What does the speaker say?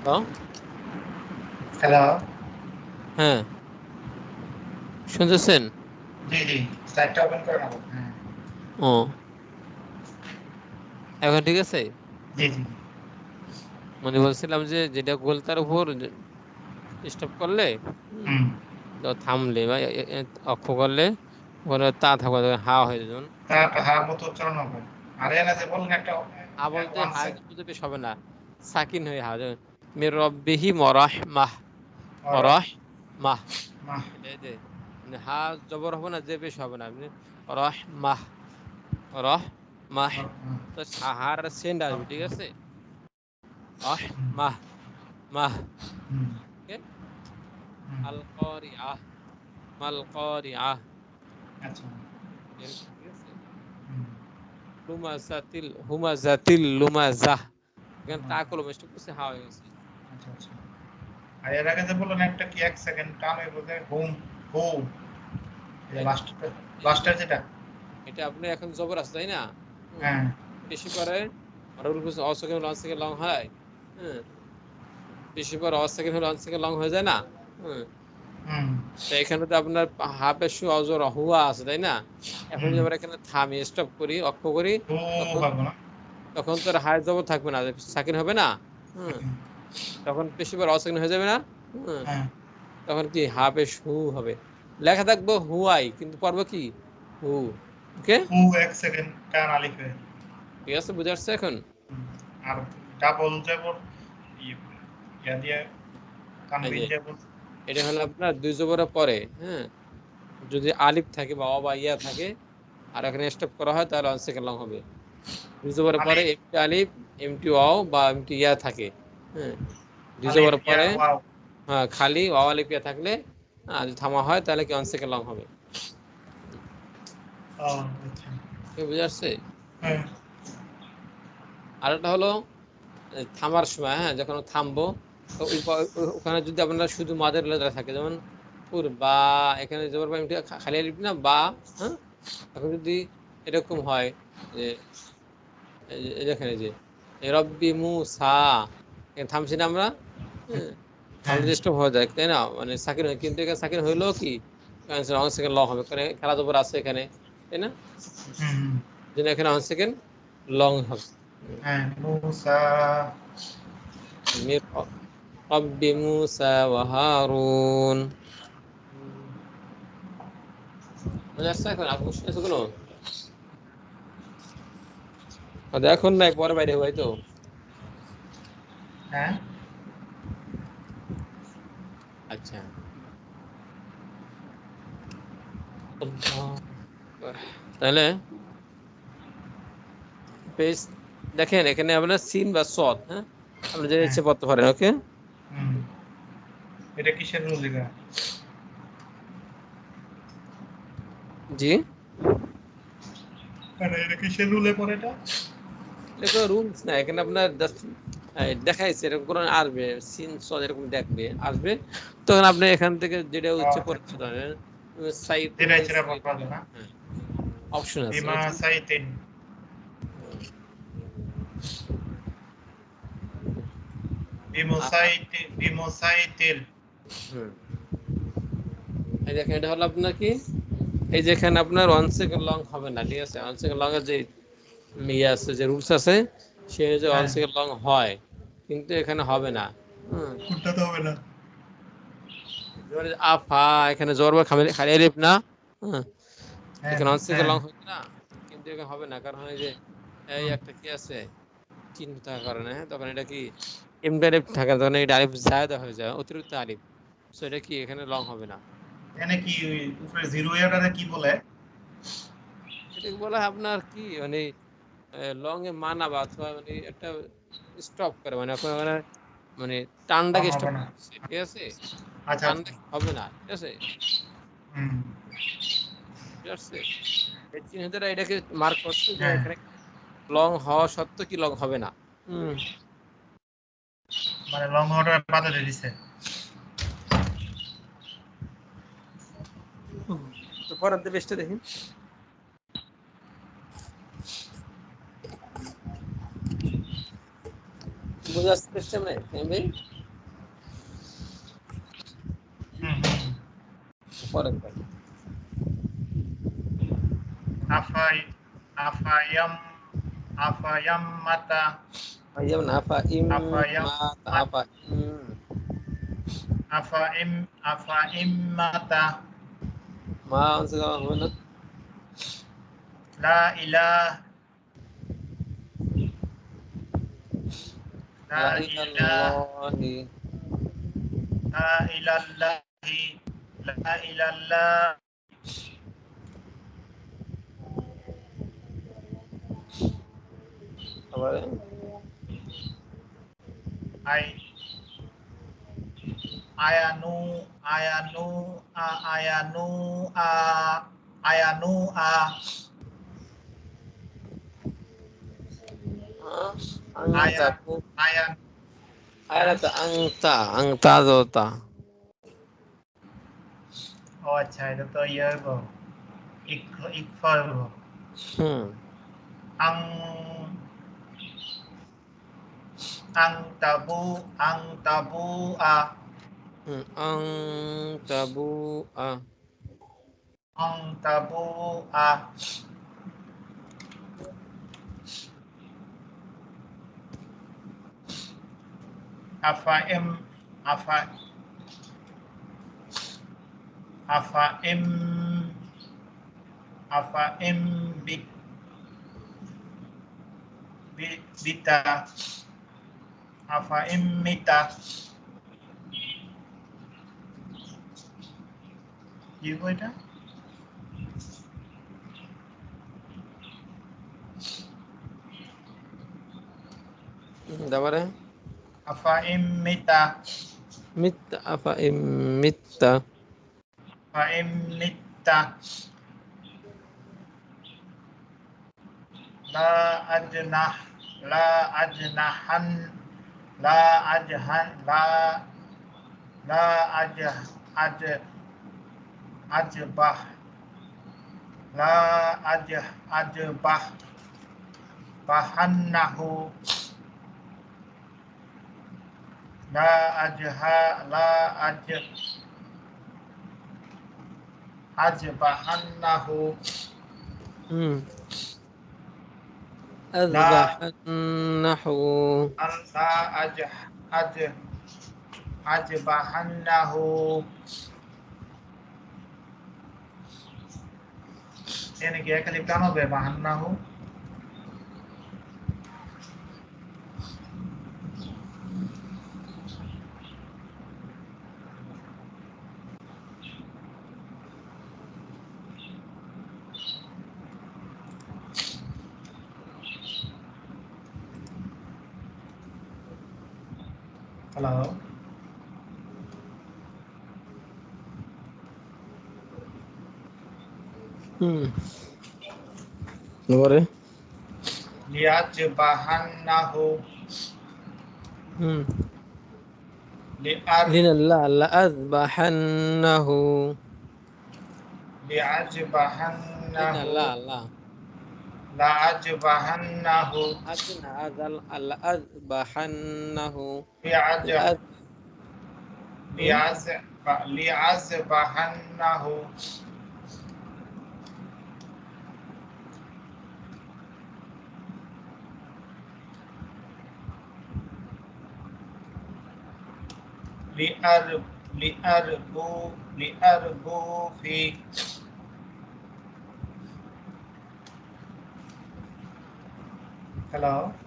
Hello? Hello. হ্যাঁ, শুনতেছেন? জি, জি। সাইটটা ওপেন করে নেব। হ্যাঁ। ও, এখন ঠিক আছে? জি, জি। মানে বলছিলাম যে যেটা গোলতার উপর স্টপ করলে, হুম, হুম। তো থামলে বা অক্ষ করলে ওখানে তা থাকবে, হা হয়ে যাবে। যেমন তারপর হার মতো উচ্চারণ হবে। আর এনা যে বললেন একটা হা বলতে ওয়ান হা সেক বুঝতে বেশ হবে না, সাকিন হয়ে হা যেমন মির রব্বিহি মরাহমাহ, অরহ মরাহমাহ। মাহ। এই যে মানে হা জবর হবে না, যে বেশ হবে না, মানে রহমাহ, রহমাহ। তো হার সেন্ড আসবে, ঠিক আছে? রহমাহ, মাহ। হুম, ওকে? হুম। আল কারিআহ, মাল কারিআহ, আচ্ছা। এরকম, ঠিক আছে? হুম। লুমাজাতিল হুমাজাতিল লুমাজাহ, এখানে তা আচ্ছা, কলম স্টপ করছে, হা হয়ে গেছে। আচ্ছা। আর এর আগে যে বললেন একটা কি ১ সেকেন্ড টান হইব যে হুম, হু। এই যে এই এই যে লাস্টের যেটা। এটা আপনি এখন জবর আছে, তাই না? হুম, হ্যাঁ। বেশি পরে রুল করছে অ সেকেন্ড ওয়ান সেকেন্ড লং হয়। হ্যাঁ, বেশি পরে অ সেকেন্ড হলে ওয়ান সেকেন্ড লং হয়ে যায় না? হুম, হুম, তো এখানে তো আপনার হাফের সু অজর হুয়া আছে, তাই না? এখন হুম। যদি আমরা এখানে থামি স্টপ করি, অক্ষ করি, হু তখন হবে না? তখন তো আর হায় জবর থাকবে না, সাকিন হবে না। হুম, হুম, তখন বেশি বার অসেকেন্ড হয়ে যাবে না। হুম, হ্যাঁ। তখন কি হাফে হু হবে, লেখা থাকবো হুয়াই, কিন্তু পড়বো কি হু। ওকে, হু ১ সেকেন্ড টান আলিফে। ঠিক আছে, বুঝে আসছে এখন? হুম। আর ডাবল যেমন ই ইয়া দিয়ে এই তানবিন যে দিয়ে বল। এটা হলো আপনার দুই জবরের পরে, হ্যাঁ, যদি আলিফ থাকে বা অ বা ইয়া থাকে আর এখানে স্টপ করা হয়, তাহলে ওয়ান সেকেন্ড লং হবে। দুই জবরের পরে আলিফ, এমটি আলিফ, এমটি অ বা এমটি ইয়া থাকে, হ্যাঁ, দুই আলিফ, জবরের ইয়া, পরে, ওয়াও। হ্যাঁ, খালি অ আলিফ ইয়া থাকলে যদি থামা হয় তাহলে কি ওয়ান সেকেন্ড লং হবে। ও আচ্ছা। বুঝে আসছে? হ্যাঁ। আর একটা হলো থামার সময়, হ্যাঁ, যখন থামবো, তো ওখানে যদি আপনার শুধু মাদের লেখা থাকে, যেমন পুর বা, এখানে জবর বা এমটি খালি আলিফ না বা, হ্যাঁ, এখন যদি এরকম হয় যে দেখেন এই যে রব্বি মুসা, এখানে থামছি না আমরা, হ্যাঁ, হ্যাঁ। থামলে স্টপ হয়ে যায়, তাই না? মানে সাকিন হয়, কিন্তু এখানে সাকিন হইলেও কি অন সেকেন্ড লং হবে, কারণ খেলা জবর আছে এখানে, তাই না? হুম, হুম। যেন এখানে অন সেকেন্ড লং হবে। হ্যাঁ, মুসা। মির রব্বি মুসা ওয়া হারুন। বুঝে আসছে এখন? আপু শুনেছো কোনো? এখন নাই, পরে বাইরে হবে তো। হ্যাঁ? আচ্ছা, আল্লাহ আকবার। তাহলে পেজ দেখেন, এখানে আপনার সিন বা সদ, হ্যাঁ, আপনি যে হ্যাঁ। ইচ্ছে পড়তে পারেন। ওকে, হুম। এটা কিসের রুল এটা? জি, মানে এটা কিসের রুলে পড়ে এটা? এটা কোনো রুলস না, এখানে আপনার জাস্ট দেখাইছে এরকম কোন আসবে, সিন সদ এরকম দেখবে আসবে, তখন আপনি এখান থেকে যেটা ও ইচ্ছে আচ্ছা, পড়তে আচ্ছা। পারেন। সাইতুন যেটা নি ইচ্ছা পড়া সাইতুন, যাবে না? হ্যাঁ, অপশন আছে, বিমা বুঝছেন? সাইতিন। বিমুসাইতির। হুম, এই দেখেন এটা হলো আপনার কি, এই যে এখানে আপনার ওয়ান সেকেন্ড লং হবে না, ঠিক আছে? ওয়ান সেকেন্ড লং এর যে ইয়ে আছে, যে রুলস আছে, সে যে ওয়ান হ্যাঁ। সেকেন্ড লং হয়, কিন্তু এখানে হবে না। হুম, কোনটা তো হবে না? যেমন এই যে আফা, এখানে জোর বা খালি খালি আলিফ না, হুম, হ্যাঁ, এখানে ওয়ান সেকেন্ড হ্যাঁ। লং হচ্ছে না, কিন্তু এখানে হবে না, কারণ এই যে এই হুম। একটা কি আছে চিহ্ন থাকার কারণে, হ্যাঁ, তখন এটা কি ইমডাইরেক্ট থাকে, তখন এটা আলিফ জায়দা হয়ে যায়, অতিরিক্ত আলিফ, সো এটা কি এখানে লং হবে না। এখানে কি ওই উপরে জিরো ইয়াটারে কি বলে? এটাকে বলা হয় আপনার কি মানে লং এ মানা বা অথবা মানে একটা স্টপ করে, মানে আপনার মানে মানে লং টানটাকে হবে স্টপ না। করছে, ঠিক আছে? আচ্ছা, আচ্ছা। টানটাকে হবে না, ঠিক আছে? হুম। ঠিক আছে, এই চিহ্নটা এটাকে মার্ক করছে যে হ্যাঁ। এখানে লং হওয়া সত্ত্বেও কি লং হবে না। হুম, মানে লং হওয়াটা বাদলে দিছে। তো পরের পেজটা দেখি, বোঝা যাচ্ছে পেজটা, মানে ভাই? পরে কয় আফাই আফায়াম আফায়াম্মাতা যেমন আফা ইম আফায়াম মাতা আফা ইম আফাইম্মাতা মা আছে হবে না লা ইলাহ লা লা ইলাহ ইলাল্লাহি লা ইলাল্লাহি লা ইলাল্লাহ তারপরে আই আয়ানু আয়ানু আয়ানু আয়ানু আংতা আয়া আয়ান হ্যাঁ? আয়াতা আংতা দোতা ও আচ্ছা এটা তো ইয়ে হইব ইকফা হইব হুম আং আং তাবু আং তাবু আ আং তাবু আফা এম আফা আফা এম আফা এম বিতা আফা এম মিতা কি হইব এটা তারপরে আফা এম মিতা মিত্তা আফা ইম মিত্তা আফা এম মিতা লা আজনাহ লা আজনাহান লা আজহান লা আজবাহ লা আজবাহ বাহান্নাহু লা আজবাহান্নাহু হুম লা আযবাহান্নাহু লা আজবাহান্নাহু এখানে কি একালি প্রাণ হবে বাহান্নাহু হ্যালো হুম তারপরে লিয়াজবাহান্নাহু হুম লিআর লিনাল্লাহ লা আযবাহান্নাহু লিআজবাহান্নাহু লিনাল্লাহ লা লাআজবাহান্নাহু আযনা আযাল লা আযবাহান্নাহু লিআজ আয হুম লিআজবাহান্নাহু লিআর লিআরবু ফি হ্যালো